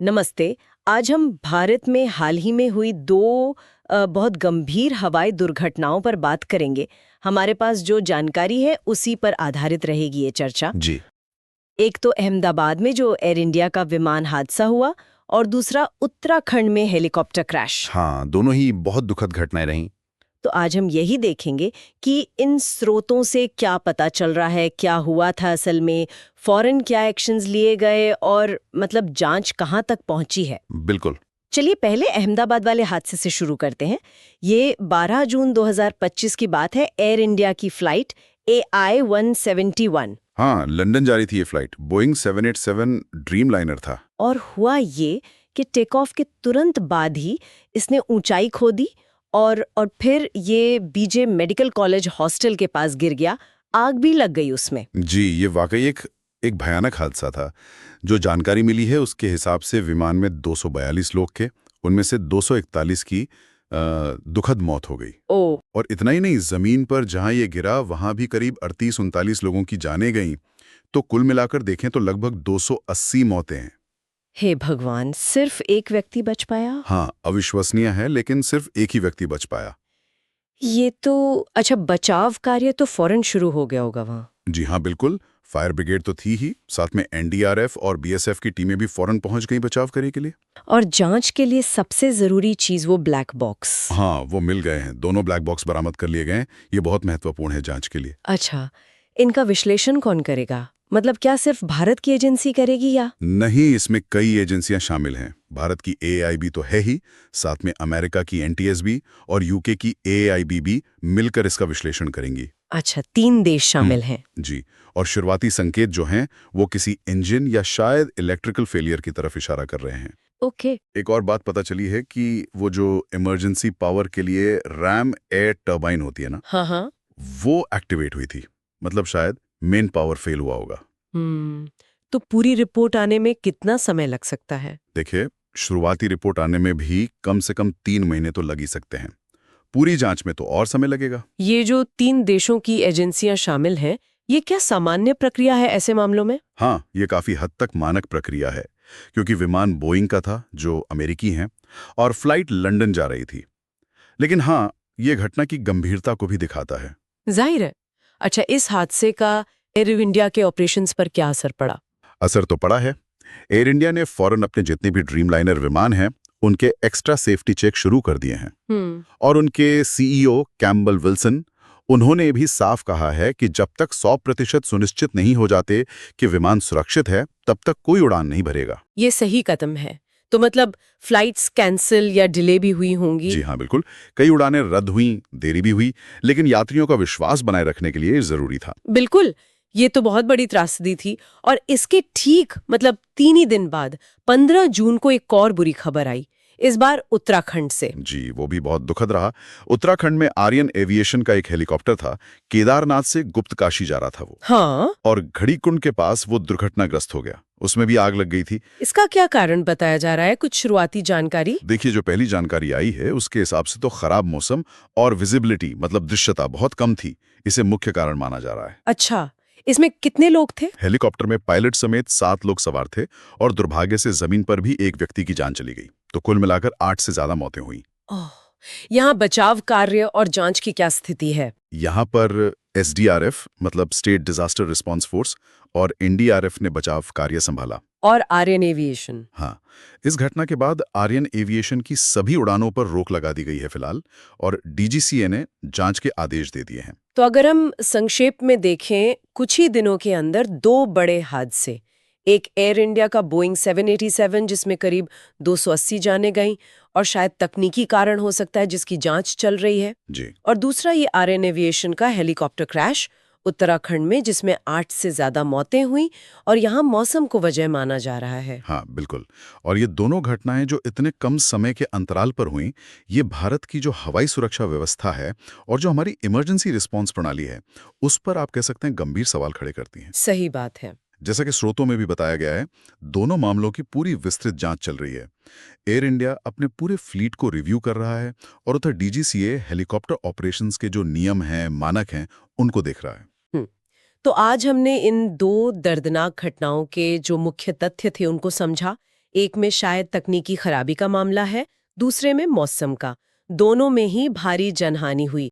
नमस्ते। आज हम भारत में हाल ही में हुई दो बहुत गंभीर हवाई दुर्घटनाओं पर बात करेंगे। हमारे पास जो जानकारी है उसी पर आधारित रहेगी ये चर्चा। जी। एक तो अहमदाबाद में जो एयर इंडिया का विमान हादसा हुआ और दूसरा उत्तराखंड में हेलीकॉप्टर क्रैश। हाँ, दोनों ही बहुत दुखद घटनाएं रहीं। तो आज हम यही देखेंगे कि इन स्रोतों से क्या पता चल रहा है, क्या हुआ था असल में, फौरन क्या एक्शंस लिए गए और मतलब जांच कहाँ तक पहुंची है। बिल्कुल। चलिए पहले अहमदाबाद वाले हादसे से शुरू करते हैं। ये 12 जून 2025 की बात है। एयर इंडिया की फ्लाइट AI-171 हाँ, लंदन जा रही थी ये फ्लाइट। बोइंग 787 ड्रीम लाइनर था। और हुआ ये कि टेक ऑफ के तुरंत बाद ही इसने ऊंचाई खो दी और फिर ये बीजे मेडिकल कॉलेज हॉस्टल के पास गिर गया। आग भी लग गई उसमें। जी, ये वाकई एक भयानक हादसा था। जो जानकारी मिली है उसके हिसाब से विमान में 242 लोग थे, उनमें से 241 की दुखद मौत हो गई। ओ, और इतना ही नहीं, जमीन पर जहां ये गिरा वहां भी करीब 38-39 लोगों की जानें गईं। तो कुल मिलाकर देखें तो लगभग 280 मौतें हैं। हे भगवान, सिर्फ एक व्यक्ति बच पाया। हाँ, अविश्वसनीय है, लेकिन सिर्फ एक ही व्यक्ति बच पाया। ये तो अच्छा, बचाव कार्य तो फौरन शुरू हो गया होगा वहां। जी हाँ, बिल्कुल। फायर ब्रिगेड तो थी ही, साथ में एनडीआरएफ और बीएसएफ की टीमें भी फौरन पहुंच गई बचाव कार्य के लिए। और जांच के लिए सबसे जरूरी चीज वो ब्लैक बॉक्स। हाँ, वो मिल गए हैं। दोनों ब्लैक बॉक्स बरामद कर लिए गए हैं। ये बहुत महत्वपूर्ण है जांच के लिए। अच्छा, इनका विश्लेषण कौन करेगा? मतलब क्या सिर्फ भारत की एजेंसी करेगी या? नहीं, इसमें कई एजेंसियां शामिल हैं। भारत की एआईबी तो है ही, साथ में अमेरिका की एनटीएसबी और यूके की एआईबी भी मिलकर इसका विश्लेषण करेंगी। अच्छा, 3 देश शामिल हैं। जी। और शुरुआती संकेत जो हैं वो किसी इंजन या शायद इलेक्ट्रिकल फेलियर की तरफ इशारा कर रहे हैं। ओके। एक और बात पता चली है कि वो जो इमरजेंसी पावर के लिए रैम एयर टर्बाइन होती है ना, हाँ हाँ। वो एक्टिवेट हुई थी। मतलब शायद मेन पावर फेल हुआ होगा। तो पूरी रिपोर्ट आने में कितना समय लग सकता है? देखिए, शुरुआती रिपोर्ट आने में भी कम से कम 3 महीने तो लग ही सकते हैं। पूरी जांच में तो और समय लगेगा। ये जो 3 देशों की एजेंसियां शामिल हैं, ये क्या सामान्य प्रक्रिया है ऐसे मामलों में? हाँ, ये काफी हद तक मानक प्रक्रिया है, क्योंकि विमान बोइंग का था, जो अमेरिकी हैं, और फ्लाइट लंदन जा रही थी। लेकिन हाँ, ये घटना की गंभीरता को भी दिखाता है। जाहिर है। अच्छा, इस हादसे का एयर इंडिया के ऑपरेशंस पर क्या असर पड़ा? असर तो पड़ा है। एयर इंडिया ने फौरन अपने जितने भी ड्रीमलाइनर विमान हैं, उनके एक्स्ट्रा सेफ्टी चेक शुरू कर दिए हैं। और उनके सीईओ कैम्बल विल्सन, उन्होंने भी साफ कहा है कि जब तक 100% सुनिश्चित नहीं हो जाते कि विमान सुरक्षित है, तब तक कोई उड़ान नहीं भरेगा। ये सही कदम है। तो मतलब फ्लाइट्स कैंसिल या डिले भी हुई होंगी? जी हाँ, बिल्कुल। कई उड़ानें रद्द हुई, देरी भी हुई, लेकिन यात्रियों का विश्वास बनाए रखने के लिए ये जरूरी था। बिल्कुल। ये तो बहुत बड़ी त्रासदी थी। और इसके ठीक मतलब 3 ही दिन बाद 15 जून को एक और बुरी खबर आई, इस बार उत्तराखंड से। जी, वो भी बहुत दुखद रहा। उत्तराखंड में आर्यन एविएशन का एक हेलीकॉप्टर था। केदारनाथ से गुप्तकाशी जा रहा था वो, हाँ, और घड़ीकुंड के पास वो दुर्घटनाग्रस्त हो गया। उसमें भी आग लग गई थी। इसका क्या कारण बताया जा रहा है? कुछ शुरुआती जानकारी? देखिए, जो पहली जानकारी आई है उसके हिसाब से तो खराब मौसम और विजिबिलिटी मतलब दृश्यता बहुत कम थी। इसे मुख्य कारण माना जा रहा है। अच्छा, इसमें कितने लोग थे? हेलीकॉप्टर में पायलट समेत 7 लोग सवार थे, और दुर्भाग्य से जमीन पर भी एक व्यक्ति की जान चली गई। तो कुल मिलाकर 8 से ज्यादा मौतें हुई। ओह, यहाँ बचाव कार्य और जांच की क्या स्थिति है? यहाँ पर एसडीआरएफ मतलब स्टेट डिजास्टर रिस्पांस फोर्स और एनडीआरएफ ने बचाव कार्य संभाला। और आर्यन एविएशन? हाँ, इस घटना के बाद आर्यन एविएशन की सभी उड़ानों पर रोक लगा दी गई है फिलहाल, और डीजीसीए ने जांच के आदेश दे दिए हैं। तो अगर हम संक्षेप में देखें, कुछ ही दिनों के अंदर 2 बड़े हादसे, एक एयर इंडिया का बोइंग 787 जिसमें करीब 280 जानें गईं और शायद तकनीकी कारण हो सकता है जिसकी जांच चल रही है, जी। और दूसरा ये आर्यन एविएशन का हेलीकॉप्टर क्रैश उत्तराखंड में जिसमें 8 से ज्यादा मौतें हुई और यहाँ मौसम को वजह माना जा रहा है। हाँ, बिल्कुल। और ये दोनों घटनाएं जो इतने कम समय के अंतराल पर हुई, ये भारत की जो हवाई सुरक्षा व्यवस्था है और जो हमारी इमरजेंसी रिस्पांस प्रणाली है, उस पर आप कह सकते हैं गंभीर सवाल खड़े करती हैं। सही बात है। जैसा कि स्रोतों में भी बताया गया है, दोनों मामलों की पूरी विस्तृत जांच चल रही है। एयर इंडिया अपने पूरे फ्लीट को रिव्यू कर रहा है, और उधर डीजीसीए हेलीकॉप्टर ऑपरेशंस के जो नियम हैं, मानक हैं, उनको देख रहा है। हम्म, तो आज हमने इन 2 दर्दनाक घटनाओं के जो मुख्य तथ्य थे उनको समझा। एक में शायद तकनीकी खराबी का मामला है, दूसरे में मौसम का। दोनों में ही भारी जनहानि हुई